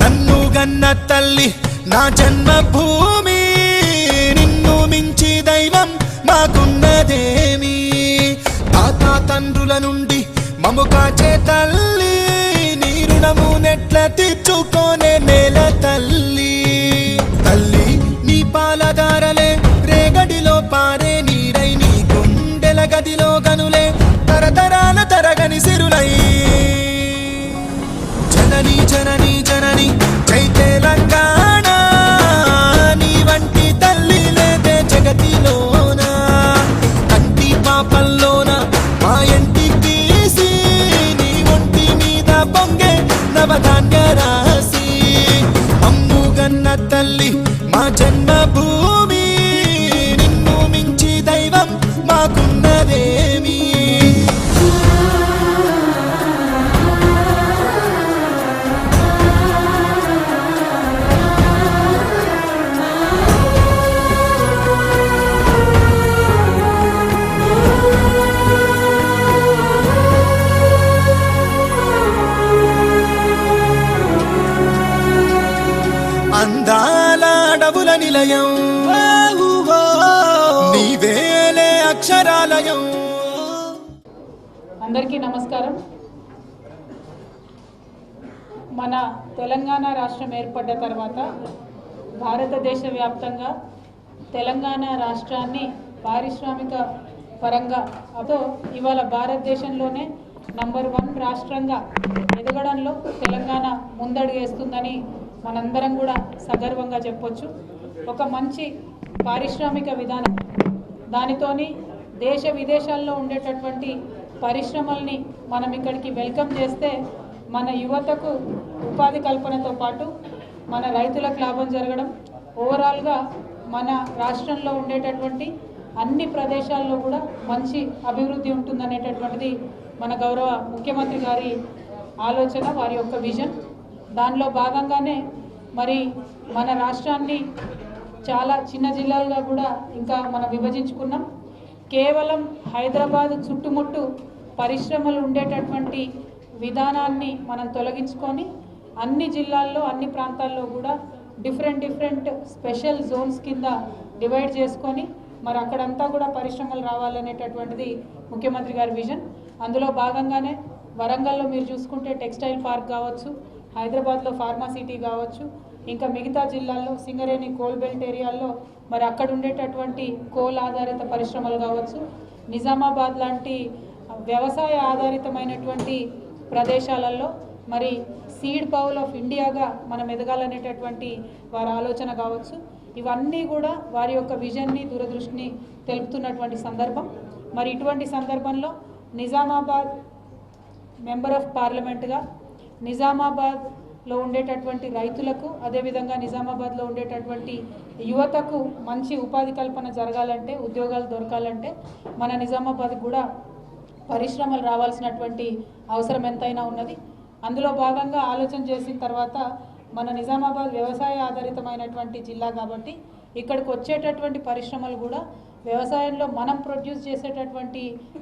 నన్ను గన్న తల్లి నా జన్మభూమి, నిన్ను మించి దైవం మాకున్నదేమి? తాత తండ్రుల నుండి మము కాచే తల్లి, నీ రుణము నెట్ల తీర్చుకోనే నేల తల్లి. తల్లి నీ పాలదారలే రేగడిలో పారే నీరై, నీ గుండెల గదిలో గనులే తరతరాల తరగని సిరులై. జనని జనని జనని జై తెలంగాణ, నీ వంటి తల్లి లేదే జగతిలోన. కంటి పాపల్లోన మా ఇంటి తీసి, నీ ఒంటి మీద పొంగే నవధాన్య రాసి. అమ్ముగన్న తల్లి మా జన్మభూమి, నిన్ను మించి దైవం మాకున్నదేమి? అందాల అడవుల నిలయం, నీవేలే అక్షరాలయం. అందరికీ నమస్కారం. మన తెలంగాణ రాష్ట్రం ఏర్పడ్డ తర్వాత భారతదేశ వ్యాప్తంగా తెలంగాణ రాష్ట్రాన్ని పారిశ్రామిక పరంగా ఇవాళ భారతదేశంలోనే నంబర్ 1 రాష్ట్రంగా ఎదగడంలో తెలంగాణ ముందడుగేస్తుందని మనందరం కూడా సగర్వంగా చెప్పొచ్చు. ఒక మంచి పారిశ్రామిక విధానం, దానితోని దేశ విదేశాల్లో ఉండేటటువంటి పరిశ్రమల్ని మనం ఇక్కడికి వెల్కమ్ చేస్తే మన యువతకు ఉపాధి కల్పనతో పాటు మన రైతులకు లాభం జరగడం, ఓవరాల్గా మన రాష్ట్రంలో ఉండేటటువంటి అన్ని ప్రదేశాల్లో కూడా మంచి అభివృద్ధి ఉంటుందనేటటువంటిది మన గౌరవ ముఖ్యమంత్రి గారి ఆలోచన, వారి యొక్క విజన్. దానిలో భాగంగానే మరి మన రాష్ట్రాన్ని చాలా చిన్న జిల్లాలుగా కూడా ఇంకా మనం విభజించుకున్నాం. కేవలం హైదరాబాద్ చుట్టుముట్టు పరిశ్రమలు ఉండేటటువంటి విధానాన్ని మనం తొలగించుకొని అన్ని జిల్లాల్లో అన్ని ప్రాంతాల్లో కూడా డిఫరెంట్ స్పెషల్ జోన్స్ కింద డివైడ్ చేసుకొని మరి అక్కడంతా కూడా పరిశ్రమలు రావాలనేటటువంటిది ముఖ్యమంత్రి గారి విజన్. అందులో భాగంగానే వరంగల్లో మీరు చూసుకుంటే టెక్స్టైల్ పార్క్ కావచ్చు, హైదరాబాద్లో ఫార్మా సిటీ కావచ్చు, ఇంకా మిగతా జిల్లాల్లో సింగరేణి కోల్ బెల్ట్ ఏరియాల్లో మరి అక్కడ ఉండేటటువంటి కోల్ ఆధారిత పరిశ్రమలు కావచ్చు, నిజామాబాద్ లాంటి వ్యవసాయ ఆధారితమైనటువంటి ప్రదేశాలలో మరి సీడ్ బౌల్ ఆఫ్ ఇండియాగా మనం ఎదగాలనేటటువంటి వారి ఆలోచన కావచ్చు. ఇవన్నీ కూడా వారి యొక్క విజన్ని, దూరదృష్టిని తెలుపుతున్నటువంటి సందర్భం. మరి ఇటువంటి సందర్భంలో నిజామాబాద్ మెంబర్ ఆఫ్ పార్లమెంట్గా నిజామాబాద్లో ఉండేటటువంటి రైతులకు, అదేవిధంగా నిజామాబాద్లో ఉండేటటువంటి యువతకు మంచి ఉపాధి కల్పన జరగాలంటే, ఉద్యోగాలు దొరకాలంటే మన నిజామాబాద్ కూడా పరిశ్రమలు రావాల్సినటువంటి అవసరం ఎంతైనా ఉన్నది. అందులో భాగంగా ఆలోచన చేసిన తర్వాత మన నిజామాబాద్ వ్యవసాయ ఆధారితమైనటువంటి జిల్లా కాబట్టి ఇక్కడికి వచ్చేటటువంటి పరిశ్రమలు కూడా వ్యవసాయంలో మనం ప్రొడ్యూస్ చేసేటటువంటి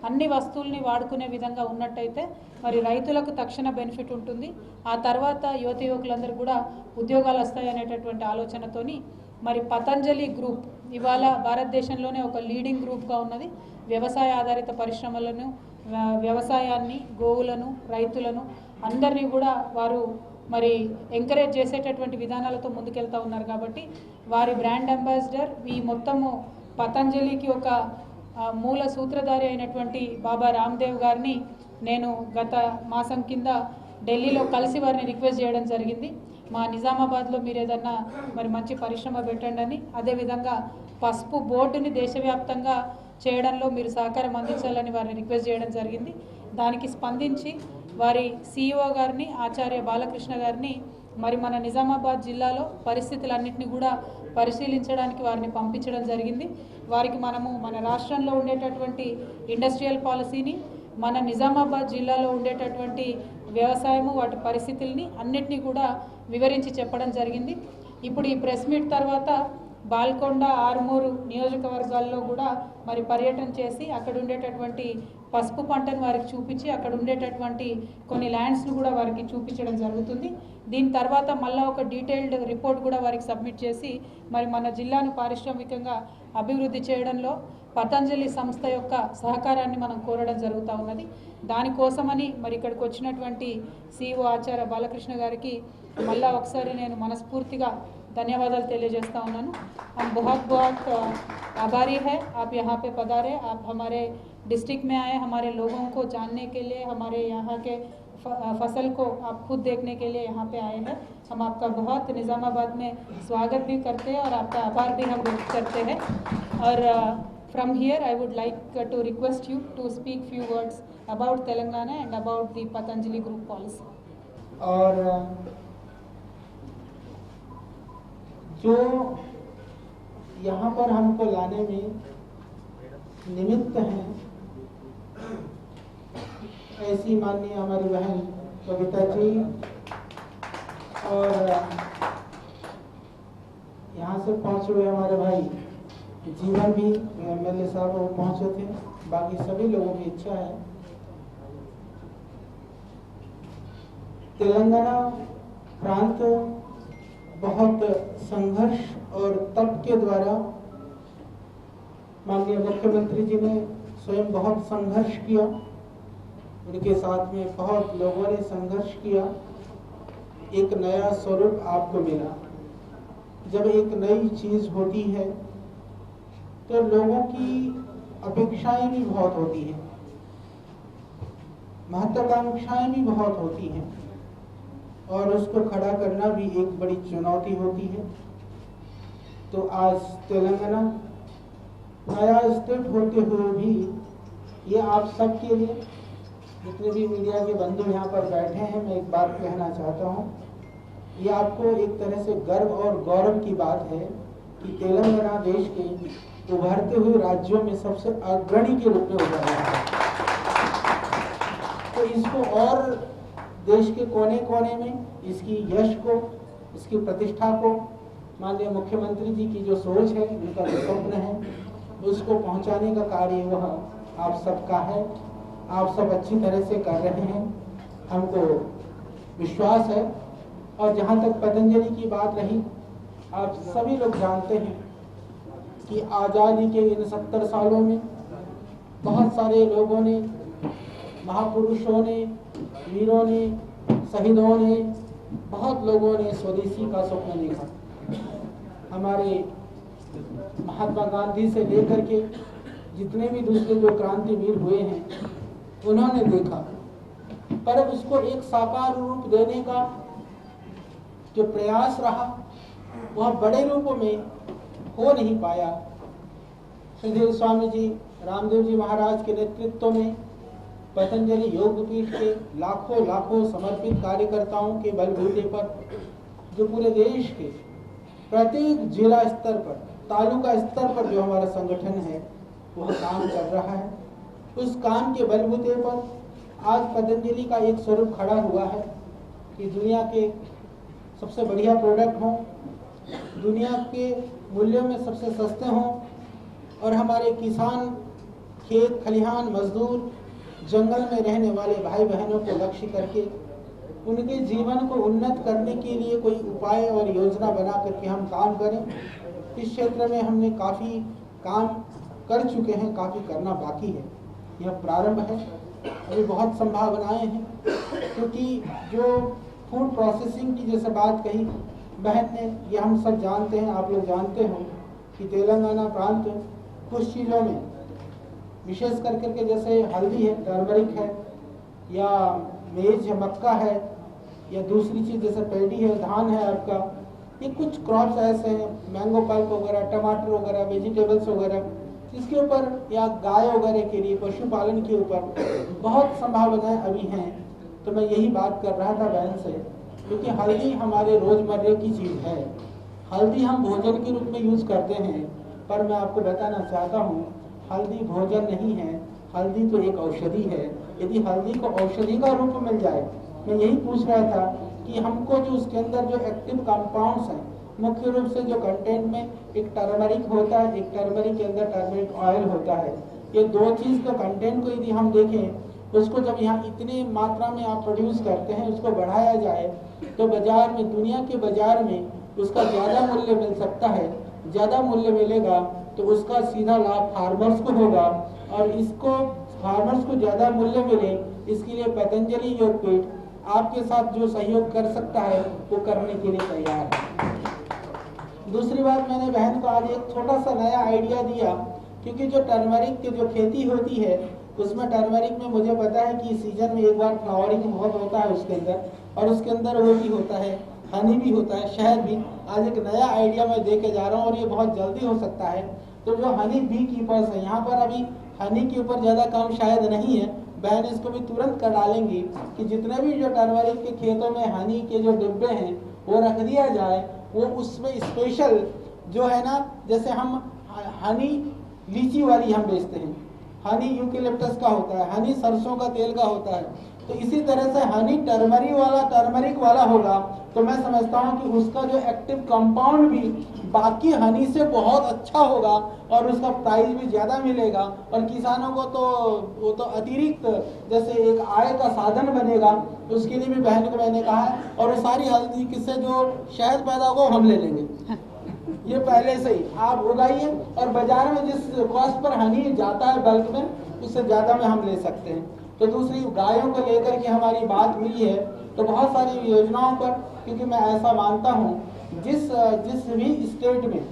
అన్ని వస్తువుల్ని వాడుకునే విధంగా ఉన్నట్టయితే మరి రైతులకు తక్షణ బెనిఫిట్ ఉంటుంది. ఆ తర్వాత యువకులందరూ కూడా ఉద్యోగాలు వస్తాయనేటటువంటి ఆలోచనతోని మరి పతంజలి గ్రూప్ ఇవాళ భారతదేశంలోనే ఒక లీడింగ్ గ్రూప్గా ఉన్నది. వ్యవసాయ ఆధారిత పరిశ్రమలను, వ్యవసాయాన్ని, గోవులను, రైతులను అందరినీ కూడా వారు మరి ఎంకరేజ్ చేసేటటువంటి విధానాలతో ముందుకెళ్తూ ఉన్నారు. కాబట్టి వారి బ్రాండ్ అంబాసిడర్ ఈ మొత్తము పతంజలికి ఒక మూల సూత్రధారి అయినటువంటి బాబా రామ్దేవ్ గారిని నేను గత మాసం కింద ఢిల్లీలో కలిసి వారిని రిక్వెస్ట్ చేయడం జరిగింది. మా నిజామాబాద్లో మీరు ఏదన్నా మరి మంచి పరిశ్రమ పెట్టండి అని, అదేవిధంగా పసుపు బోర్డుని దేశవ్యాప్తంగా చేయడంలో మీరు సహకారం అందించాలని వారిని రిక్వెస్ట్ చేయడం జరిగింది. దానికి స్పందించి వారి CEO గారిని, ఆచార్య బాలకృష్ణ గారిని మరి మన నిజామాబాద్ జిల్లాలో పరిస్థితులన్నింటినీ కూడా పరిశీలించడానికి వారిని పంపించడం జరిగింది. వారికి మనము మన రాష్ట్రంలో ఉండేటటువంటి ఇండస్ట్రియల్ పాలసీని, మన నిజామాబాద్ జిల్లాలో ఉండేటటువంటి వ్యవసాయము, వాటి పరిస్థితుల్ని అన్నిటినీ కూడా వివరించి చెప్పడం జరిగింది. ఇప్పుడు ఈ ప్రెస్ మీట్ తర్వాత బాల్కొండ ఆర్మూరు నియోజకవర్గాల్లో కూడా మరి పర్యటన చేసి అక్కడ ఉండేటటువంటి పసుపు పంటను వారికి చూపించి అక్కడ ఉండేటటువంటి కొన్ని ల్యాండ్స్ను కూడా వారికి చూపించడం జరుగుతుంది. దీని తర్వాత మళ్ళీ ఒక డీటెయిల్డ్ రిపోర్ట్ కూడా వారికి సబ్మిట్ చేసి మరి మన జిల్లాను పారిశ్రామికంగా అభివృద్ధి చేయడంలో పతంజలి సంస్థ యొక్క సహకారాన్ని మనం కోరడం జరుగుతూ ఉన్నది. దానికోసమని మరి ఇక్కడికి వచ్చినటువంటి CEO ఆచార్య బాలకృష్ణ గారికి మళ్ళా ఒకసారి నేను మనస్ఫూర్తిగా धन्यवाद తెలియజేస్తా ఉన్నాను. हम बहुत बहुत आभारी है आप यहाँ पे पधारे, आप हमारे डिस्ट्रिक्ट में आए, हमारे लोगों को जानने के लिए, हमारे यहाँ के फसल को आप खुद देखने के लिए यहाँ पे आए हैं. हम आपका बहुत निज़ामाबाद में स्वागत भी करते हैं और आपका आभार भी हम व्यक्त करते हैं. और from here I would like to request you to speak few words about Telangana and about the Patanjali Group policy. और जो यहाँ पर हमको लाने में निमित्त हैं, ऐसी माननीय हमारी बहन कविता जी और यहाँ से पहुँचे हुए हमारे भाई जीवन भी MLA साहब वो पहुँचे थे, बाकी सभी लोगों की इच्छा है तेलंगाना प्रांत बहुत संघर्ष और तप के द्वारा माननीय मुख्यमंत्री जी ने स्वयं बहुत संघर्ष किया, उनके साथ में बहुत लोगों ने संघर्ष किया, एक नया स्वरूप आपको मिला. जब एक नई चीज होती है तो लोगों की अपेक्षाएं भी बहुत होती हैं, महत्वाकांक्षाएं भी बहुत होती हैं और उसको खड़ा करना भी एक बड़ी चुनौती होती है. तो आज तेलंगाना नया स्टेट होते हुए भी ये आप सब के लिए, जितने भी मीडिया के बंधु यहाँ पर बैठे हैं, मैं एक बात कहना चाहता हूँ, ये आपको एक तरह से गर्व और गौरव की बात है कि तेलंगाना देश के उभरते हुए राज्यों में सबसे अग्रणी के रूप में उभर रहा है. तो इसको और देश के कोने कोने में इसकी यश को, इसकी प्रतिष्ठा को माननीय मुख्यमंत्री जी की जो सोच है, उनका जो स्वप्न है, उसको पहुंचाने का कार्य वह आप सबका है. आप सब अच्छी तरह से कर रहे हैं, हमको विश्वास है. और जहां तक पतंजलि की बात रही, आप सभी लोग जानते हैं कि आज़ादी के इन 70 सालों में बहुत सारे लोगों ने, महापुरुषों ने, वीरों ने, शहीदों ने, बहुत लोगों ने स्वदेशी का स्वप्न देखा. हमारे महात्मा गांधी से लेकर के जितने भी दूसरे जो क्रांतिवीर हुए हैं, उन्होंने देखा, पर उसको एक साकार रूप देने का जो प्रयास रहा वह बड़े रूप में हो नहीं पाया. सुखदेव स्वामी जी, रामदेव जी महाराज के नेतृत्व में पतंजलि योगपीठ के लाखों लाखों समर्पित कार्यकर्ताओं के बलबूते पर जो पूरे देश के प्रत्येक जिला स्तर पर, तालुका स्तर पर जो हमारा संगठन है वह काम कर रहा है. उस काम के बलबूते पर आज पतंजलि का एक स्वरूप खड़ा हुआ है कि दुनिया के सबसे बढ़िया प्रोडक्ट हों, दुनिया के मूल्यों में सबसे सस्ते हों और हमारे किसान, खेत खलिहान मजदूर, जंगल में रहने वाले भाई बहनों को लक्ष्य करके उनके जीवन को उन्नत करने के लिए कोई उपाय और योजना बना करके हम काम करें. इस क्षेत्र में हमने काफ़ी काम कर चुके हैं, काफ़ी करना बाकी है. यह प्रारंभ है, अभी बहुत संभावनाएं हैं, क्योंकि जो फूड प्रोसेसिंग की जैसे बात कही बहन ने, ये हम सब जानते हैं, आप लोग जानते हो कि तेलंगाना प्रांत कुछ चीज़ों में विशेष करके जैसे हल्दी है, टर्मरिक है, या मेज है, मक्का है, या दूसरी चीज़ जैसे पैडी है, धान है आपका, ये कुछ क्रॉप्स ऐसे हैं, मैंगो पल्प वगैरह, टमाटर वगैरह, वेजिटेबल्स वगैरह, इसके ऊपर या गाय वगैरह के लिए पशुपालन के ऊपर बहुत संभावनाएं अभी हैं. तो मैं यही बात कर रहा था बहन से, क्योंकि हल्दी हमारे रोज़मर्रे की चीज़ है, हल्दी हम भोजन के रूप में यूज़ करते हैं, पर मैं आपको बताना चाहता हूँ हल्दी भोजन नहीं है, हल्दी तो एक औषधि है. यदि हल्दी को औषधि का रूप मिल जाए, मैं यही पूछ रहा था कि हमको जो उसके अंदर जो एक्टिव कंपाउंड्स हैं, मुख्य रूप से जो कंटेंट में एक टर्मरिक होता है, एक टर्मरिक के अंदर टर्मरिक ऑयल होता है, ये दो चीज़ का कंटेंट को यदि हम देखें, उसको जब यहाँ इतनी मात्रा में आप प्रोड्यूस करते हैं, उसको बढ़ाया जाए तो बाजार में, दुनिया के बाजार में उसका ज़्यादा मूल्य मिल सकता है। ज़्यादा मूल्य मिलेगा तो उसका सीधा लाभ फार्मर्स को होगा, और इसको फार्मर्स को ज़्यादा मूल्य मिले इसके लिए पतंजलि योगपीठ आपके साथ जो सहयोग कर सकता है वो करने के लिए तैयार है। दूसरी बात, मैंने बहन को आज एक छोटा सा नया आइडिया दिया, क्योंकि जो टर्मरिक की जो खेती होती है उसमें टर्मरिक में मुझे पता है कि सीजन में एक बार फ्लावरिंग बहुत होता है उसके अंदर, और उसके अंदर वो भी होता है, हनी भी होता है, शहद भी। आज एक नया आइडिया मैं दे के जा रहा हूँ और ये बहुत जल्दी हो सकता है। तो जो हनी बी कीपर्स है, यहाँ पर अभी हनी के ऊपर ज़्यादा काम शायद नहीं है, बहन इसको भी तुरंत कर डालेंगी कि जितने भी जो टर्मरिक के खेतों में हनी के जो डिब्बे हैं वो रख दिया जाए। वो उसमें स्पेशल जो है ना, जैसे हम हनी लीची वाली हम बेचते हैं, हनी यूकेलिप्टस का होता है, हनी सरसों का तेल का होता है, तो इसी तरह से हनी टर्मरिक वाला होगा तो मैं समझता हूँ कि उसका जो एक्टिव कंपाउंड भी बाकी हनी से बहुत अच्छा होगा और उसका प्राइस भी ज़्यादा मिलेगा, और किसानों को तो वो तो अतिरिक्त जैसे एक आय का साधन बनेगा। उसके लिए भी बहन को मैंने कहा है, और वो सारी हल्दी किससे जो शहद पैदा होगा हम ले लेंगे, ये पहले से ही आप उगाइए, और बाजार में जिस कॉस्ट पर हनी जाता है बल्क में, उससे ज़्यादा में हम ले सकते हैं। तो दूसरी, गायों को लेकर के हमारी बात हुई है, तो बहुत सारी योजनाओं पर, क्योंकि मैं ऐसा मानता हूँ जिस भी स्टेट में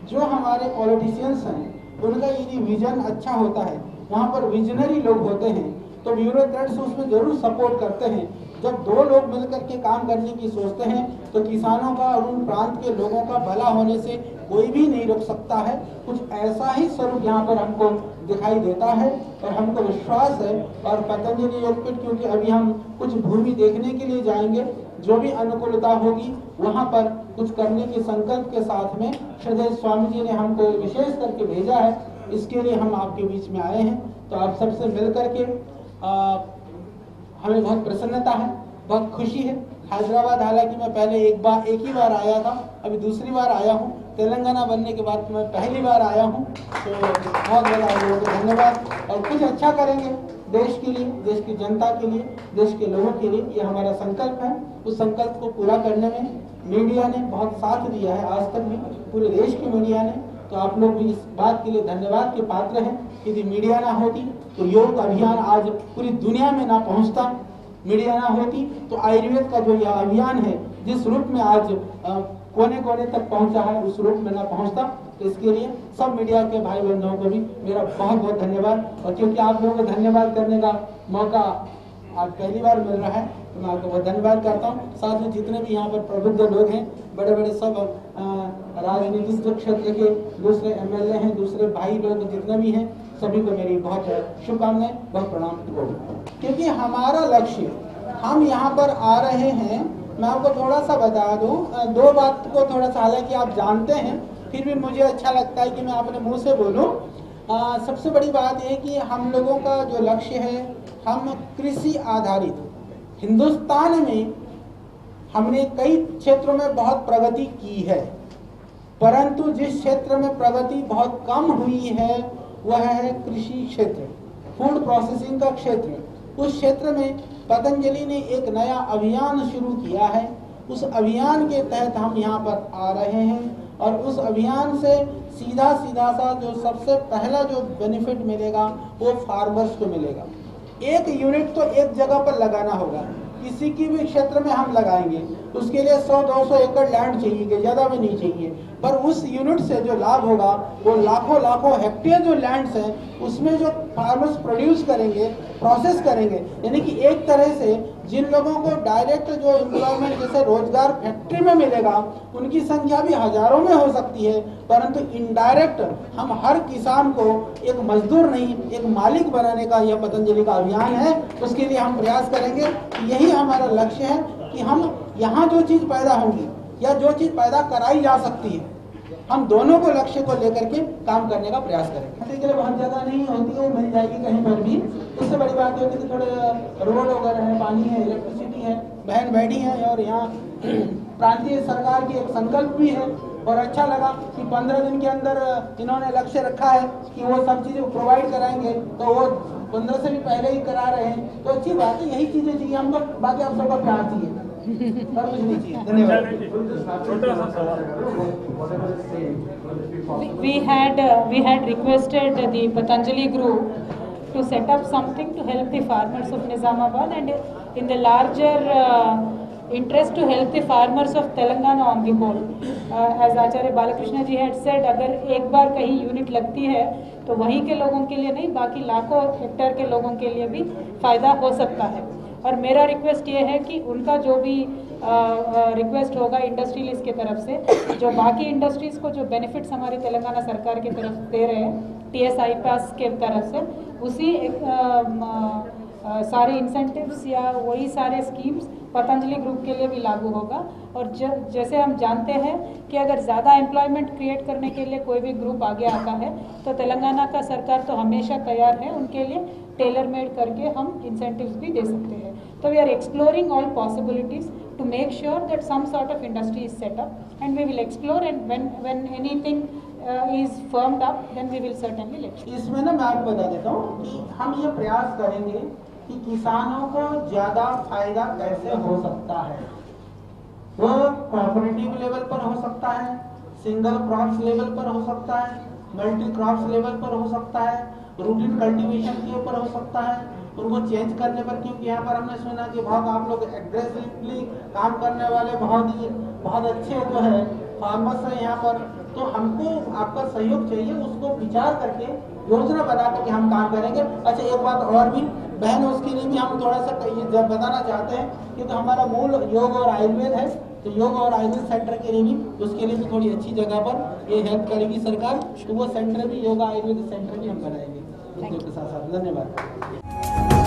जो हमारे पॉलिटिशियंस हैं उनका यदि विजन अच्छा होता है, वहाँ पर विजनरी लोग होते हैं, तो ब्यूरोक्रेट्स उसमें जरूर सपोर्ट करते हैं। जब दो लोग मिलकर के काम करने की सोचते हैं तो किसानों का और उन प्रांत के लोगों का भला होने से कोई भी नहीं रोक सकता है। कुछ ऐसा ही स्वरूप यहाँ पर हमको दिखाई देता है और हमको विश्वास है। और पतंजलि योगपीठ, क्योंकि अभी हम कुछ भूमि देखने के लिए जाएंगे, जो भी अनुकूलता होगी वहाँ पर कुछ करने के संकल्प के साथ में श्रद्धेय स्वामी जी ने हमको विशेष करके भेजा है, इसके लिए हम आपके बीच में आए हैं। तो आप सबसे मिल करके हमें बहुत प्रसन्नता है, बहुत खुशी है। हैदराबाद हालांकि मैं पहले एक ही बार आया था, अभी दूसरी बार आया हूँ। तेलंगाना बनने के बाद मैं पहली बार आया हूँ, तो बहुत बहुत आप लोगों को धन्यवाद। और कुछ अच्छा करेंगे देश के लिए, देश की जनता के लिए, देश के लोगों के लिए, ये हमारा संकल्प है। उस संकल्प को पूरा करने में मीडिया ने बहुत साथ दिया है, आज तक भी पूरे देश की मीडिया ने। तो आप लोग भी इस बात के लिए धन्यवाद के पात्र हैं। यदि मीडिया ना होती तो योग अभियान आज पूरी दुनिया में ना पहुंचता, मीडिया ना होती तो आयुर्वेद का जो यह अभियान है जिस रूप में आज कोने कोने तक पहुंचा है उस रूप में ना पहुंचता। तो इसके लिए सब मीडिया के भाई बंधुओं को भी मेरा बहुत बहुत धन्यवाद। और क्योंकि आप लोगों को धन्यवाद करने का मौका आज पहली बार मिल रहा है तो मैं आपको बहुत धन्यवाद करता हूँ। साथ में जितने भी यहाँ पर प्रबुद्ध लोग हैं, बड़े बड़े सब राजनीतिक क्षेत्र के दूसरे एमएलए हैं, दूसरे भाई लोग जितने भी हैं, सभी को मेरी बहुत शुभकामनाएं, बहुत प्रणाम। क्योंकि हमारा लक्ष्य, हम यहाँ पर आ रहे हैं, मैं आपको थोड़ा सा बता दूँ, दो बात को थोड़ा सा, हालांकि आप जानते हैं फिर भी मुझे अच्छा लगता है कि मैं अपने मुँह से बोलूँ। सबसे बड़ी बात यह कि हम लोगों का जो लक्ष्य है, हम कृषि आधारित, हिंदुस्तान में हमने कई क्षेत्रों में बहुत प्रगति की है, परंतु जिस क्षेत्र में प्रगति बहुत कम हुई है वह है कृषि क्षेत्र, फूड प्रोसेसिंग का क्षेत्र। उस क्षेत्र में पतंजलि ने एक नया अभियान शुरू किया है। उस अभियान के तहत हम यहाँ पर आ रहे हैं और उस अभियान से सीधा सा जो सबसे पहला जो बेनिफिट मिलेगा वो फार्मर्स को मिलेगा। एक यूनिट तो एक जगह पर लगाना होगा, किसी की भी क्षेत्र में हम लगाएंगे उसके लिए 100-200 एकड़ लैंड चाहिए, ज़्यादा भी नहीं चाहिए, पर उस यूनिट से जो लाभ होगा वो लाखों हेक्टेयर जो लैंड्स हैं उसमें जो फार्मर्स प्रोड्यूस करेंगे, प्रोसेस करेंगे, यानी कि एक तरह से जिन लोगों को डायरेक्ट जो एम्प्लॉयमेंट जैसे रोजगार फैक्ट्री में मिलेगा उनकी संख्या भी हजारों में हो सकती है, परंतु इनडायरेक्ट हम हर किसान को एक मजदूर नहीं एक मालिक बनाने का यह पतंजलि का अभियान है। उसके लिए हम प्रयास करेंगे। यही हमारा लक्ष्य है कि हम यहाँ जो चीज़ पैदा होगी या जो चीज़ पैदा कराई जा सकती है, हम दोनों को लक्ष्य को लेकर के काम करने का प्रयास करेंगे। के लिए बहुत जगह नहीं होती है, वो मिल जाएगी कहीं पर भी। उससे बड़ी बात होती है कि थोड़े रोड वगैरह है, पानी है, इलेक्ट्रिसिटी है, बहन बैठी हैं और यहाँ प्रांतीय सरकार की एक संकल्प भी है और अच्छा लगा कि 15 दिन के अंदर इन्होंने लक्ष्य रखा है कि वो सब चीज़ें प्रोवाइड कराएंगे, तो वो 15 से भी पहले ही करा रहे हैं, तो अच्छी बात है। यही चीज़ें चाहिए हमको, बाकी आप सबका प्यार चाहिए और कुछ नहीं चाहिए। धन्यवाद। We had requested the Patanjali group to set up something to help the farmers of Nizamabad, and in the larger interest to help the farmers of Telangana on the whole. As Acharya Balakrishna ji had said, अगर एक बार कहीं unit लगती है तो वहीं के लोगों के लिए नहीं, बाकी लाखों हेक्टेयर के लोगों के लिए भी फ़ायदा हो सकता है। और मेरा रिक्वेस्ट ये है कि उनका जो भी रिक्वेस्ट होगा इंडस्ट्रियलिस्ट की तरफ से, जो बाकी इंडस्ट्रीज़ को जो बेनिफिट्स हमारी तेलंगाना सरकार की तरफ दे रहे हैं TSI पास के तरफ से, उसी सारे इंसेंटिव्स या वही सारे स्कीम्स पतंजलि ग्रुप के लिए भी लागू होगा। और जैसे हम जानते हैं कि अगर ज़्यादा एम्प्लॉयमेंट क्रिएट करने के लिए कोई भी ग्रुप आगे आता है तो तेलंगाना का सरकार तो हमेशा तैयार है उनके लिए टेलर मेड करके हम इंसेंटिव्स भी दे सकते हैं। तो we are exploring all possibilities to make sure that some sort of industry is set up, and we will explore, and when anything is firmed up, then we will certainly let you. इसमें ना मैं आपको बता देता हूँ कि हम ये प्रयास करेंगे कि किसानों को ज़्यादा फायदा कैसे हो सकता है। वो कोऑपरेटिव लेवल पर हो सकता है, सिंगल क्रॉप्स लेवल पर हो सकता है, मल्टी क्रॉप्स लेवल पर हो सकता है, रूटीन कल्टीवेशन के ऊपर हो सकता है, उनको चेंज करने पर। क्योंकि यहाँ पर हमने सुना कि बहुत आप लोग एग्रेसिवली काम करने वाले बहुत अच्छे जो है फार्मर्स हैं यहाँ पर, तो हमको आपका सहयोग चाहिए, उसको विचार करके योजना बना करके हम काम करेंगे। अच्छा, एक बात और भी बहन, उसके लिए भी हम थोड़ा सा जब बताना चाहते हैं कि तो हमारा मूल योग और आयुर्वेद है, तो योग और आयुर्वेद सेंटर के लिए भी, उसके लिए भी थोड़ी अच्छी जगह पर ये हेल्प करेगी सरकार, तो वो सेंटर भी, योग आयुर्वेद सेंटर भी हम बनाएंगे उद्योग के साथ साथ। धन्यवाद।